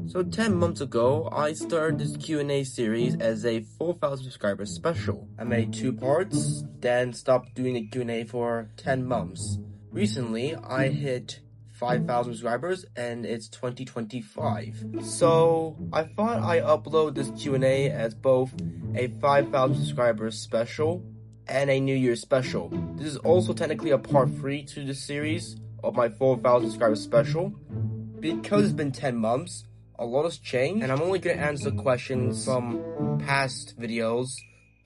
So 10 months ago, I started this Q&A series as a 4,000 subscribers special. I made 2 parts, then stopped doing the Q&A for 10 months. Recently, I hit 5,000 subscribers and it's 2025. So I thought I'd upload this Q&A as both a 5,000 subscribers special and a New Year's special. This is also technically a part 3 to this series of my 4,000 subscribers special. Because it's been 10 months, a lot has changed, and I'm only going to answer questions from past videos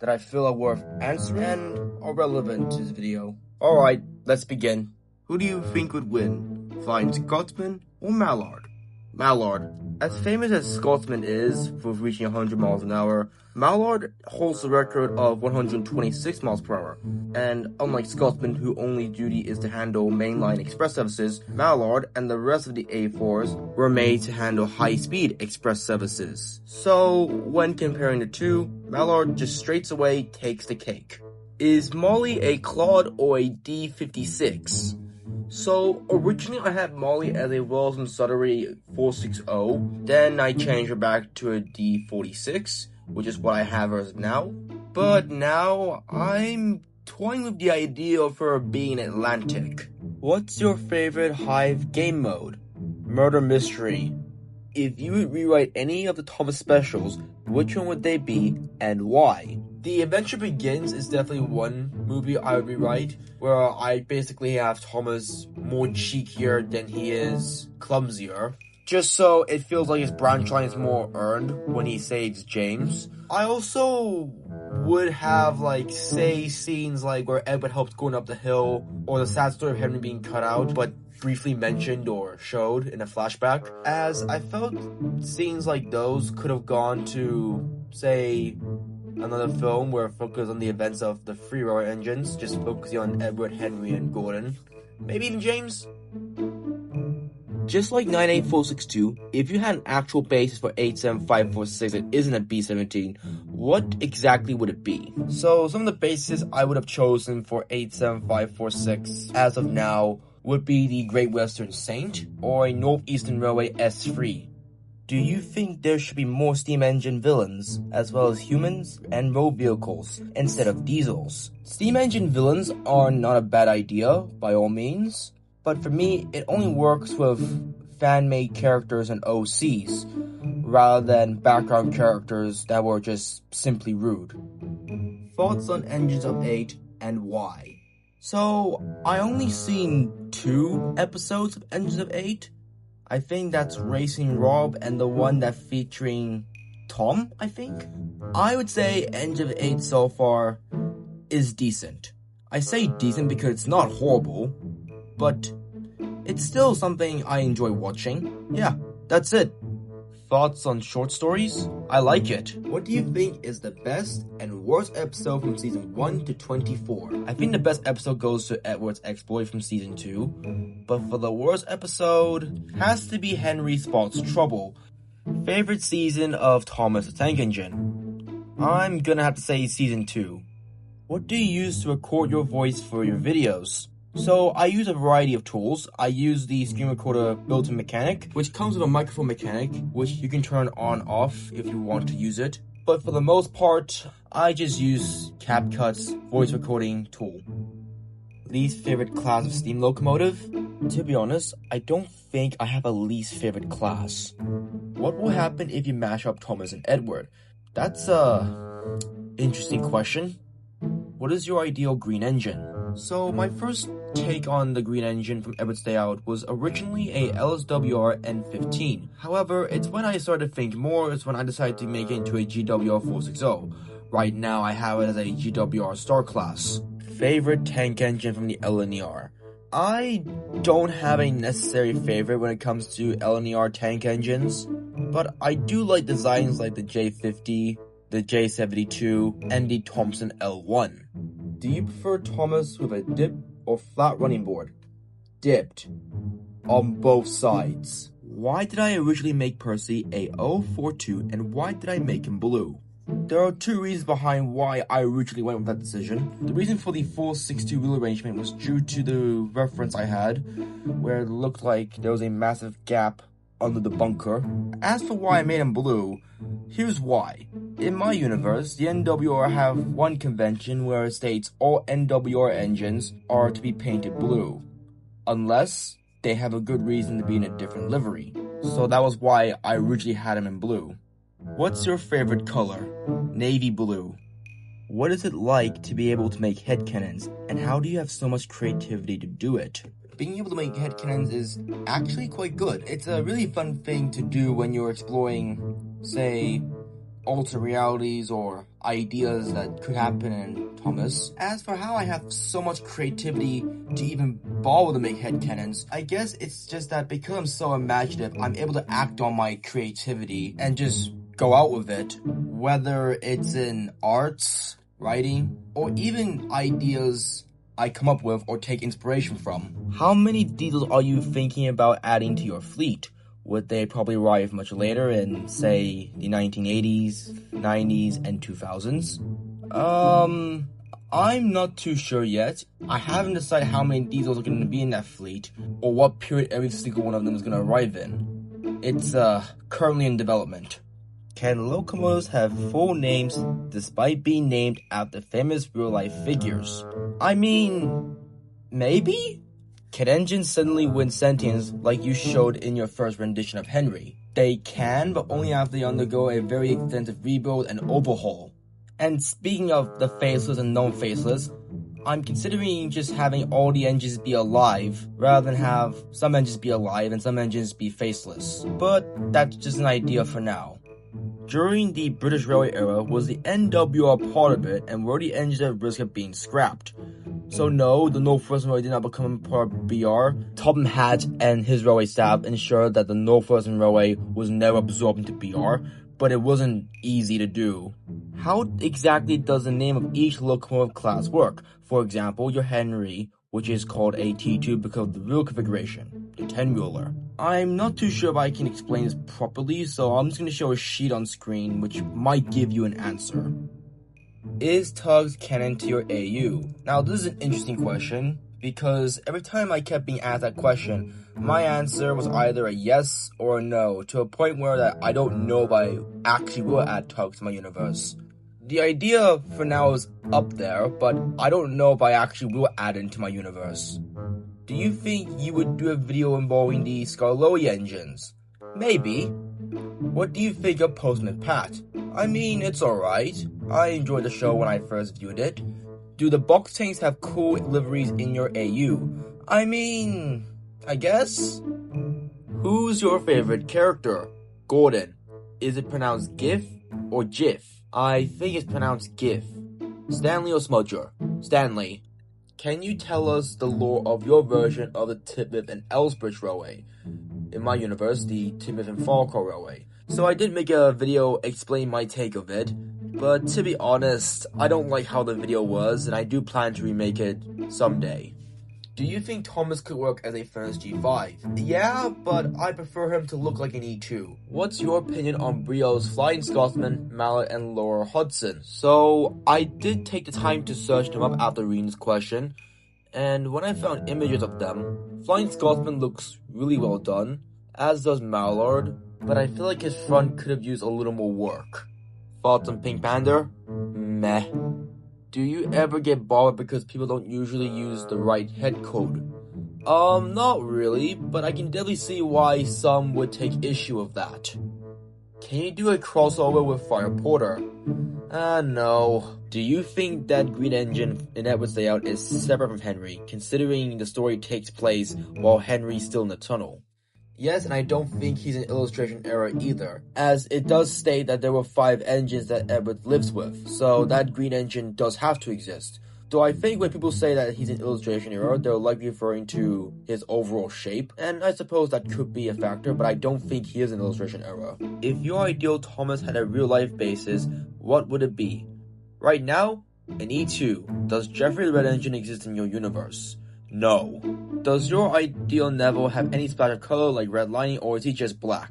that I feel are worth answering and are relevant to this video. Alright, let's begin. Who do you think would win, Flying Scotsman or Mallard? Mallard. As famous as Scotsman is for reaching 100 miles an hour, Mallard holds the record of 126 miles per hour. And unlike Scotsman, who only duty is to handle mainline express services, Mallard and the rest of the A4s were made to handle high-speed express services. So, when comparing the two, Mallard just straight away takes the cake. Is Molly a Claude or a D56? So, originally I had Molly as a Wells & Suttery 460, then I changed her back to a D46, which is what I have her as now. But now, I'm toying with the idea of her being Atlantic. What's your favorite Hive game mode? Murder Mystery. If you would rewrite any of the Thomas specials, which one would they be, and why? The Adventure Begins is definitely one movie I would rewrite, where I basically have Thomas more cheekier than he is clumsier, just so it feels like his branch line is more earned when he saves James. I also would have, say scenes like where Edward helps going up the hill, or the sad story of Henry being cut out, but briefly mentioned or showed in a flashback, as I felt scenes like those could have gone to, say, another film where it focused on the events of the three railway engines, just focusing on Edward, Henry, and Gordon. Maybe even James? Just like 98462, if you had an actual basis for 87546 that isn't a B-17, what exactly would it be? So some of the bases I would have chosen for 87546 as of now would be the Great Western Saint or a Northeastern Railway S3. Do you think there should be more steam engine villains, as well as humans and road vehicles, instead of diesels? Steam engine villains are not a bad idea, by all means, but for me, it only works with fan-made characters and OCs, rather than background characters that were just simply rude. Thoughts on Engines of 8 and why? So, I only seen 2 episodes of Engines of 8. I think that's Racing Rob and the one that featuring Tom, I think? I would say Engine of 8 so far is decent. I say decent because it's not horrible, but it's still something I enjoy watching. Yeah, that's it. Thoughts on short stories? I like it. What do you think is the best and worst episode from season 1 to 24? I think the best episode goes to Edward's exploit from season 2, but for the worst episode, has to be Henry Spots Trouble. Favorite season of Thomas the Tank Engine? I'm gonna have to say season 2. What do you use to record your voice for your videos? So I use a variety of tools. I use the screen recorder built-in mechanic, which comes with a microphone mechanic, which you can turn on off if you want to use it. But for the most part, I just use CapCut's voice recording tool. Least favorite class of steam locomotive? To be honest, I don't think I have a least favorite class. What will happen if you mash up Thomas and Edward? That's a interesting question. What is your ideal green engine? So my first take on the green engine from Edward's Day Out was originally a LSWR N15. However, it's when I started to think more, it's when I decided to make it into a GWR 460. Right now I have it as a GWR Star Class. Favorite tank engine from the LNER? I don't have a necessary favorite when it comes to LNER tank engines, but I do like designs like the J50, the J72, and the Thompson L1. Do you prefer Thomas with a dip or flat running board? Dipped. On both sides. Why did I originally make Percy a 042 and why did I make him blue? There are 2 reasons behind why I originally went with that decision. The reason for the 462 wheel arrangement was due to the reference I had, where it looked like there was a massive gap under the bunker, As for why I made him blue, here's why. In my universe, the NWR have one convention where it states all NWR engines are to be painted blue, unless they have a good reason to be in a different livery. So that was why I originally had him in blue. What's your favorite color? Navy blue. What is it like to be able to make headcanons, and how do you have so much creativity to do it? Being able to make headcanons is actually quite good. It's a really fun thing to do when you're exploring, say, alternate realities or ideas that could happen in Thomas. As for how I have so much creativity to even bother to make headcanons, I guess it's just that because I'm so imaginative, I'm able to act on my creativity and just go out with it, whether it's in arts, writing, or even ideas I come up with or take inspiration from. How many details are you thinking about adding to your fleet? Would they probably arrive much later in, say, the 1980s, 90s, and 2000s? I'm not too sure yet. I haven't decided how many diesels are going to be in that fleet, or what period every single one of them is going to arrive in. It's, currently in development. Can locomotives have full names despite being named after famous real-life figures? I mean, maybe? Can engines suddenly win sentience like you showed in your first rendition of Henry? They can, but only after they undergo a very extensive rebuild and overhaul. And speaking of the faceless and non-faceless, I'm considering just having all the engines be alive, rather than have some engines be alive and some engines be faceless. But that's just an idea for now. During the British Railway era, was the NWR part of it, and were the engines at risk of being scrapped? So no, the North Western Railway did not become part of BR. Topham Hatt and his railway staff ensured that the North Western Railway was never absorbed into BR, but it wasn't easy to do. How exactly does the name of each locomotive class work? For example, your Henry, which is called a T2 because of the wheel configuration, the 10-wheeler. I'm not too sure if I can explain this properly, so I'm just going to show a sheet on screen which might give you an answer. Is Tugs canon to your AU? Now this is an interesting question, because every time I kept being asked that question, my answer was either a yes or a no, to a point where that I don't know if I actually will add Tugs to my universe. The idea for now is up there, but I don't know if I actually will add it into my universe. Do you think you would do a video involving the Scarloia engines? Maybe. What do you think of Postman Pat? I mean, it's alright. I enjoyed the show when I first viewed it. Do the box tanks have cool liveries in your AU? I mean, I guess? Who's your favorite character? Gordon. Is it pronounced GIF or GIF? I think it's pronounced GIF. Stanley or Smudger? Stanley. Can you tell us the lore of your version of the Tidmouth and Elsbridge Railway? In my universe, the Tidmouth and Falkirk Railway. So I did make a video explaining my take of it, but to be honest, I don't like how the video was, and I do plan to remake it someday. Do you think Thomas could work as a Furnace G5? Yeah, but I prefer him to look like an E2. What's your opinion on Brio's Flying Scotsman, Mallet, and Laura Hudson? So, I did take the time to search them up after reading this question, and when I found images of them, Flying Scotsman looks really well done, as does Mallard, but I feel like his front could have used a little more work. Thoughts on Pink Panther? Meh. Do you ever get bothered because people don't usually use the right head code? Not really, but I can definitely see why some would take issue with that. Can you do a crossover with Fire Porter? No. Do you think that Green Engine in Edward's layout is separate from Henry, considering the story takes place while Henry's still in the tunnel? Yes, and I don't think he's an illustration error either, as it does state that there were 5 engines that Edward lives with, so that green engine does have to exist. Though I think when people say that he's an illustration error, they're likely referring to his overall shape, and I suppose that could be a factor, but I don't think he is an illustration error. If your ideal Thomas had a real-life basis, what would it be? Right now, an E2. Does Geoffrey the Red Engine exist in your universe? No. Does your ideal Neville have any splash of color like red lining, or is he just black?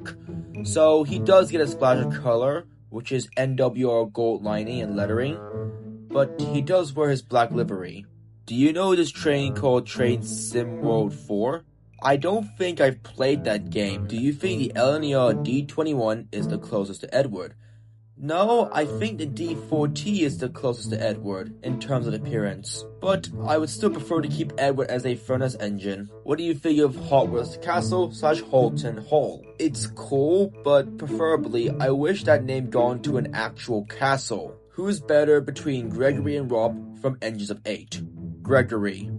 So he does get a splash of color, which is NWR gold lining and lettering, but he does wear his black livery. Do you know this train called Train Sim World 4? I don't think I've played that game. Do you think the LNER D21 is the closest to Edward? No, I think the D4T is the closest to Edward in terms of appearance, but I would still prefer to keep Edward as a furnace engine. What do you think of Hogwarts Castle / Holton Hall? It's cool, but preferably I wish that name gone to an actual castle. Who's better between Gregory and Rob from Engines of 8? Gregory.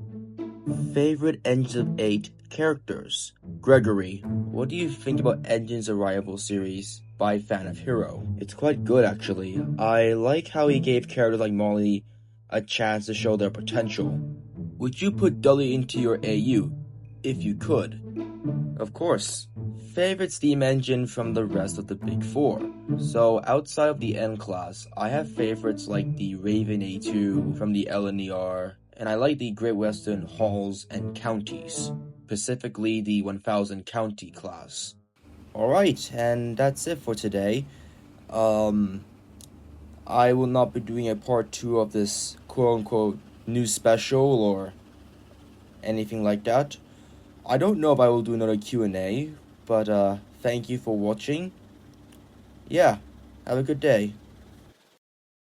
Favorite Engines of 8 characters? Gregory. What do you think about Engines Arrival series by Fan of Hero? It's quite good actually. I like how he gave characters like Molly a chance to show their potential. Would you put Dudley into your AU? If you could. Of course. Favorite steam engine from the rest of the big four. So outside of the N class, I have favorites like the Raven A2 from the LNER, and I like the Great Western Halls and Counties, specifically the 1000 County class. Alright, and that's it for today. I will not be doing a part 2 of this quote-unquote news special or anything like that. I don't know if I will do another Q&A, but thank you for watching. Yeah, have a good day.